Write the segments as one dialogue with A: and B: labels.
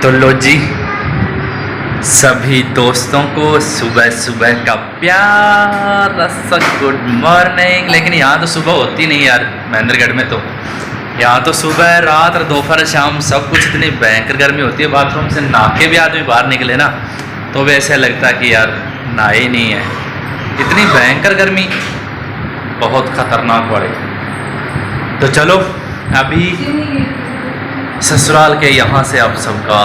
A: तो लो जी, सभी दोस्तों को सुबह सुबह का प्यारा सा गुड मॉर्निंग। लेकिन यहाँ तो सुबह होती नहीं यार, महेंद्रगढ़ में तो यहाँ तो सुबह रात और दोपहर शाम सब कुछ इतनी भयंकर गर्मी होती है। बाथरूम से नहा के भी आदमी बाहर निकले ना तो भी ऐसा लगता है कि यार नहाए ही नहीं है, इतनी भयंकर गर्मी, बहुत ख़तरनाक वाली। तो चलो अभी ससुराल के यहाँ से आप सबका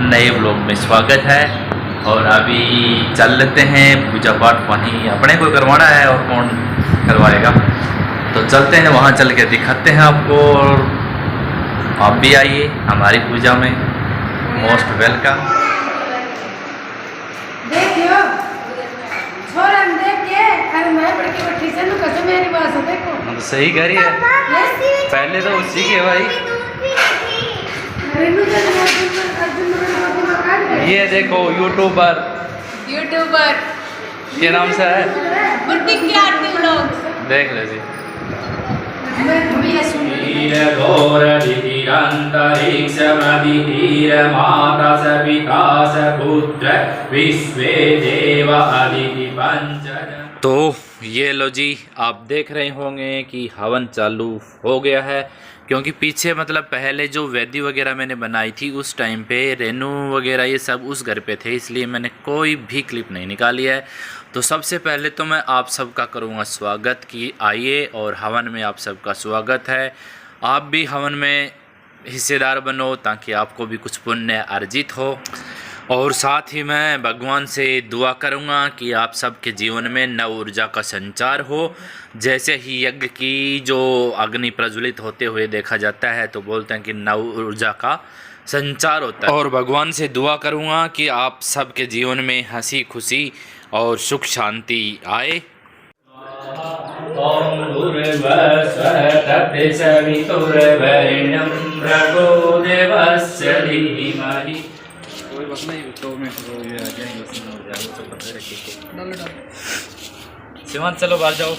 A: नए व्लॉग में स्वागत है और अभी चल लेते हैं पूजा पाठ। वहीं अपने को करवाना है और कौन करवाएगा, तो चलते हैं वहाँ, चल के दिखाते हैं आपको। और आप भी आइए हमारी पूजा में, मोस्ट वेलकम।
B: देखियो छोरा देख के अरे मैं बड़ी बच्ची से नु कसम मेरी बात से देखो
A: तो सही कह रही है, पहले तो उसी के भाई।
B: रेनू अर्जुन
A: ये देखो यूट्यूबर के नाम से है,
C: बुड्ढी की आरती व्लॉग
A: देख ले जी। तो ये लो जी, आप देख रहे होंगे कि हवन चालू हो गया है, क्योंकि पीछे मतलब पहले जो वेदी वगैरह मैंने बनाई थी उस टाइम पे रेनू वगैरह ये सब उस घर पे थे, इसलिए मैंने कोई भी क्लिप नहीं निकाली है। तो सबसे पहले तो मैं आप सबका करूँगा स्वागत कि आइए, और हवन में आप सबका स्वागत है। आप भी हवन में हिस्सेदार बनो ताकि आपको भी कुछ पुण्य अर्जित हो। और साथ ही मैं भगवान से दुआ करूंगा कि आप सबके जीवन में नव ऊर्जा का संचार हो। जैसे ही यज्ञ की जो अग्नि प्रज्वलित होते हुए देखा जाता है तो बोलते हैं कि नव ऊर्जा का संचार होता है। और भगवान से दुआ करूंगा कि आप सबके जीवन में हंसी खुशी और सुख शांति आए। ओम कोई बात नहीं, तो मैं तो ये आ जाएंगे उसमें हो जाएगा, तो पता है कि सिवान चलो बाहर जाओ।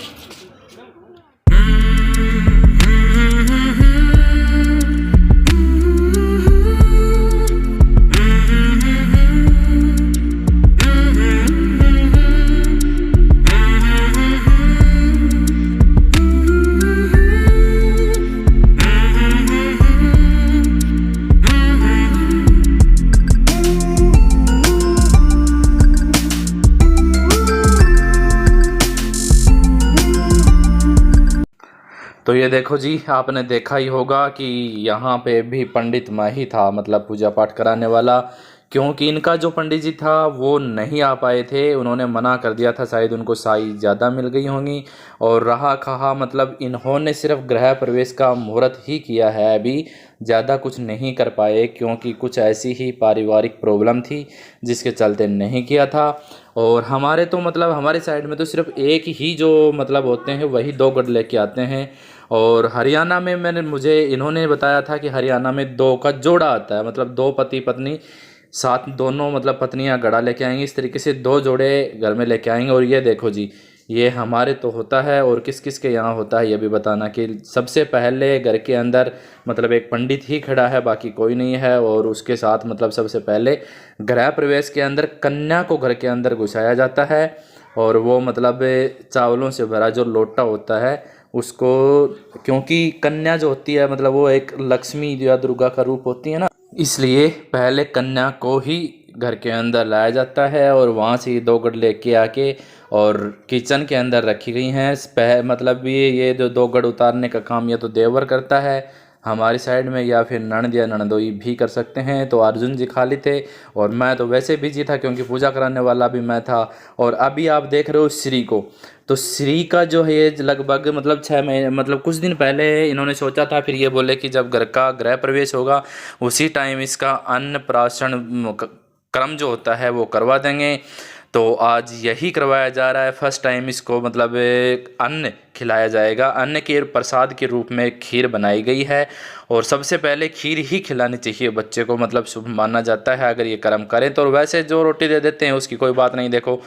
A: तो ये देखो जी, आपने देखा ही होगा कि यहाँ पे भी पंडित मैं ही था, मतलब पूजा पाठ कराने वाला, क्योंकि इनका जो पंडित जी था वो नहीं आ पाए थे, उन्होंने मना कर दिया था, शायद उनको साई ज़्यादा मिल गई होंगी। और रहा कहा मतलब इन्होंने सिर्फ गृह प्रवेश का मुहूर्त ही किया है, अभी ज़्यादा कुछ नहीं कर पाए, क्योंकि कुछ ऐसी ही पारिवारिक प्रॉब्लम थी जिसके चलते नहीं किया था। और हमारे तो मतलब हमारे साइड में तो सिर्फ एक ही जो मतलब होते हैं वही 2 गढ़ लेके आते हैं। और हरियाणा में मुझे इन्होंने बताया था कि हरियाणा में 2 का जोड़ा आता है, मतलब 2 पति पत्नी साथ, दोनों मतलब पत्नियां गड़ा लेके आएंगी, इस तरीके से 2 जोड़े घर में लेके आएंगे। और ये देखो जी, ये हमारे तो होता है, और किस किस के यहाँ होता है ये भी बताना कि सबसे पहले घर के अंदर मतलब एक पंडित ही खड़ा है, बाकी कोई नहीं है। और उसके साथ मतलब सबसे पहले गृह प्रवेश के अंदर कन्या को घर के अंदर घुसाया जाता है, और वो मतलब चावलों से भरा जो लोटा होता है उसको, क्योंकि कन्या जो होती है मतलब वो एक लक्ष्मी या दुर्गा का रूप होती है ना, इसलिए पहले कन्या को ही घर के अंदर लाया जाता है। और वहाँ से 2 गढ़ लेके आके और किचन के अंदर रखी गई हैं। मतलब ये जो 2 गढ़ उतारने का काम या तो देवर करता है हमारी साइड में, या फिर ननद या ननदोई भी कर सकते हैं। तो अर्जुन जी खाली थे और मैं तो वैसे बिजी था क्योंकि पूजा कराने वाला भी मैं था। और अभी आप देख रहे हो श्री को, तो श्री का जो है लगभग मतलब 6 महीने, मतलब कुछ दिन पहले इन्होंने सोचा था, फिर ये बोले कि जब घर का गृह प्रवेश होगा उसी टाइम इसका अन्नप्राशन क्रम जो होता है वो करवा देंगे। तो आज यही करवाया जा रहा है, फर्स्ट टाइम इसको मतलब अन्न खिलाया जाएगा। अन्न के प्रसाद के रूप में खीर बनाई गई है, और सबसे पहले खीर ही खिलानी चाहिए बच्चे को, मतलब शुभ माना जाता है अगर ये कर्म करें। तो वैसे जो रोटी दे देते हैं उसकी कोई बात नहीं, देखो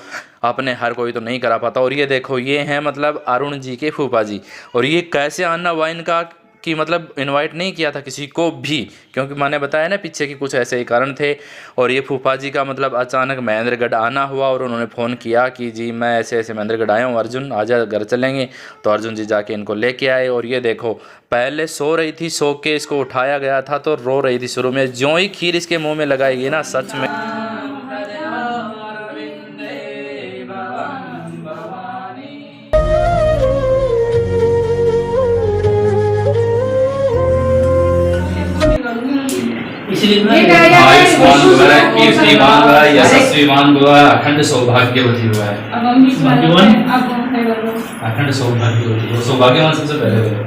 A: अपने हर कोई तो नहीं करा पाता। और ये देखो, ये हैं मतलब अरुण जी के फूफा जी, और ये कैसे आना हुआ इनका कि मतलब इनवाइट नहीं किया था किसी को भी, क्योंकि मैंने बताया ना पीछे कि कुछ ऐसे ही कारण थे। और ये फूफा जी का मतलब अचानक महेंद्रगढ़ आना हुआ और उन्होंने फ़ोन किया कि जी मैं ऐसे ऐसे महेंद्रगढ़ आया हूँ, अर्जुन आजा घर चलेंगे। तो अर्जुन जी जाके इनको लेके आए। और ये देखो पहले सो रही थी, सो के इसको उठाया गया था तो रो रही थी शुरू में, ज्यों ही खीर इसके मुँह में लगाएगी ना सच में। आयुष्मान भव कीर्तिमान भव यशस्वीमान भव अखंड सौभाग्यवती हुआ है। अखंड सौभाग्यवती, वो सौभाग्यवान सबसे पहले बोलो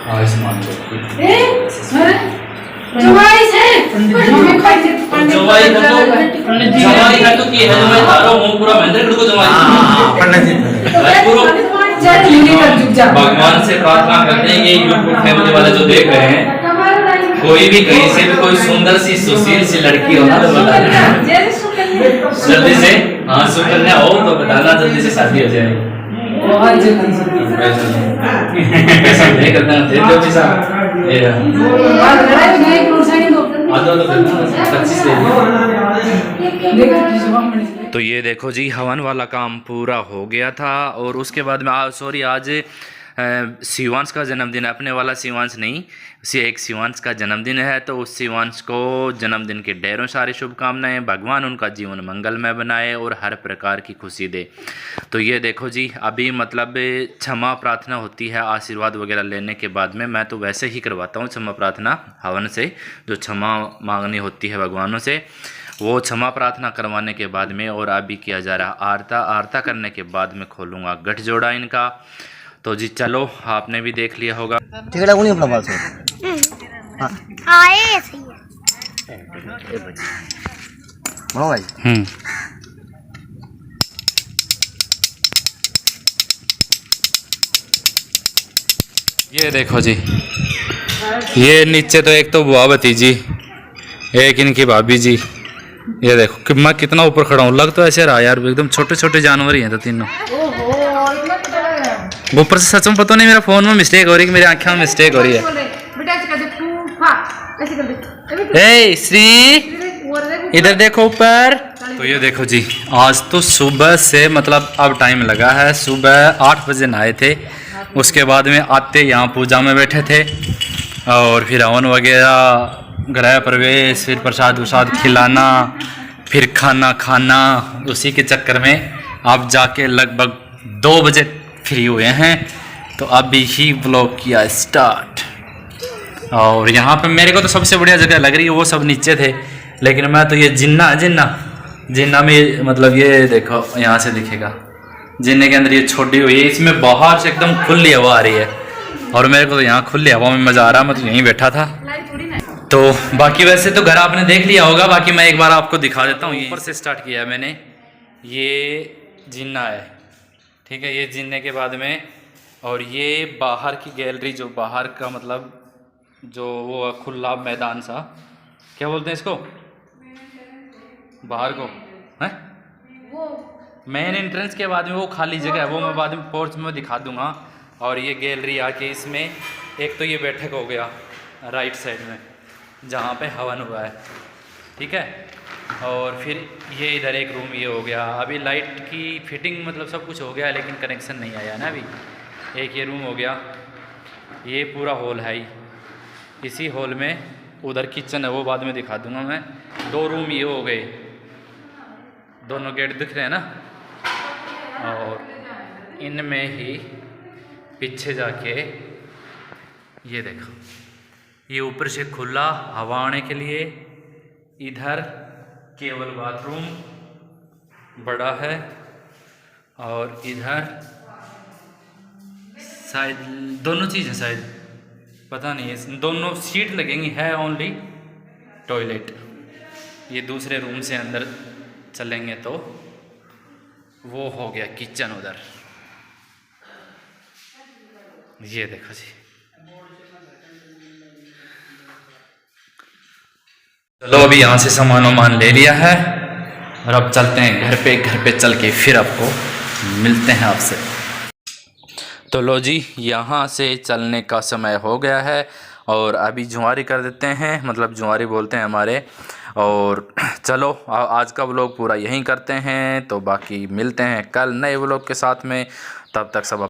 A: आयुष्मान जवाई है तो की है जो मैं तारो हूँ पूरा महेंद्रगढ़ को भगवान से प्रार्थना करते हैं। ये यूट्यूब फैमिली वाले जो देख रहे हैं, कोई भी कहीं से भी कोई सुंदर सी सुशील सी लड़की हो ना तो बताना जल्दी से। हाँ सुकन्या हो तो बताना, जल्दी से शादी हो जाए। बहुत जल्दी। तो ये देखो जी हवन वाला काम पूरा हो गया था। और उसके बाद में सॉरी आज शिवांश का जन्मदिन है, अपने वाला शिवांश नहीं, एक शिवांश का जन्मदिन है। तो उस शिवांश को जन्मदिन के ढेरों सारी शुभकामनाएं, भगवान उनका जीवन मंगलमय बनाए और हर प्रकार की खुशी दे। तो ये देखो जी अभी मतलब क्षमा प्रार्थना होती है आशीर्वाद वगैरह लेने के बाद में। मैं तो वैसे ही करवाता हूँ क्षमा प्रार्थना हवन से, जो क्षमा मांगनी होती है भगवानों से, वो क्षमा प्रार्थना करवाने के बाद में। और अभी किया जा रहा आरता करने के बाद में खोलूँगा गठजोड़ा इनका। तो जी चलो आपने भी देख लिया होगा।
D: टिकट को नहीं अपना पास
E: आए सही है
D: मनो भाई।
A: ये देखो जी, ये नीचे तो एक तो बुआ भतीजी, एक इनकी भाभी जी। ये देखो कि मैं कितना ऊपर खड़ा हूँ, लग तो ऐसे रहा यार एकदम छोटे छोटे जानवर ही हैं तो तीनों। ऊपर से सच में पता नहीं, मेरा फोन में मिस्टेक हो रही है, मेरी आंखों में मिस्टेक हो रही है। ए श्री इधर देखो ऊपर। तो ये देखो जी आज तो सुबह से मतलब अब टाइम लगा है, सुबह 8 बजे नहाए थे। उसके बाद में आते यहाँ पूजा में बैठे थे और फिर हवन वगैरह, गृह प्रवेश, फिर प्रसाद वसाद खिलाना, फिर खाना खाना, उसी के चक्कर में अब जाके लगभग 2 बजे फ्री हुए हैं। तो अभी ही ब्लॉग किया स्टार्ट। और यहाँ पे मेरे को तो सबसे बढ़िया जगह लग रही है, वो सब नीचे थे, लेकिन मैं तो ये जिन्ना में मतलब ये देखो यहाँ से दिखेगा, जिन्ने के अंदर ये छोड़ी हुई है, इसमें बाहर से एकदम खुली हवा आ रही है और मेरे को तो यहाँ खुली हवा में मज़ा आ रहा, मैं तो यहीं बैठा था। तो बाकी वैसे तो घर आपने देख लिया होगा, बाकी मैं एक बार आपको दिखा देता हूँ। ऊपर से स्टार्ट किया है मैंने, ये जिन्ना है, ठीक है, ये जिन्ने के बाद में। और ये बाहर की गैलरी, जो बाहर का मतलब जो वो खुला मैदान सा, क्या बोलते हैं इसको, बाहर को है वो मेन एंट्रेंस के बाद में वो खाली जगह है, वो मैं बाद में पोर्च में दिखा दूंगा। और ये गैलरी आके इसमें एक तो ये बैठक हो गया राइट साइड में जहाँ पे हवन हुआ है, ठीक है। और फिर ये इधर एक रूम ये हो गया। अभी लाइट की फिटिंग मतलब सब कुछ हो गया, लेकिन कनेक्शन नहीं आया ना अभी। एक ये रूम हो गया, ये पूरा हॉल है ही। इसी हॉल में उधर किचन है, वो बाद में दिखा दूंगा मैं। 2 रूम ये हो गए, दोनों गेट दिख रहे हैं ना। और इनमें ही पीछे जाके ये देखो, ये ऊपर से खुला हवा आने के लिए, इधर केवल बाथरूम बड़ा है और इधर शायद दोनों चीज़ है, शायद पता नहीं है, दोनों सीट लगेंगी, है ओनली टॉयलेट। ये दूसरे रूम से अंदर चलेंगे तो वो हो गया किचन उधर। ये देखो जी, चलो अभी यहाँ से सामान वामान ले लिया है और अब चलते हैं घर पे। घर पे चल के फिर आपको मिलते हैं आपसे। तो लो जी, यहाँ से चलने का समय हो गया है और अभी जुआरी कर देते हैं, मतलब जुआरी बोलते हैं हमारे। और चलो आज का व्लॉग पूरा यहीं करते हैं, तो बाकी मिलते हैं कल नए व्लॉग के साथ में। तब तक सब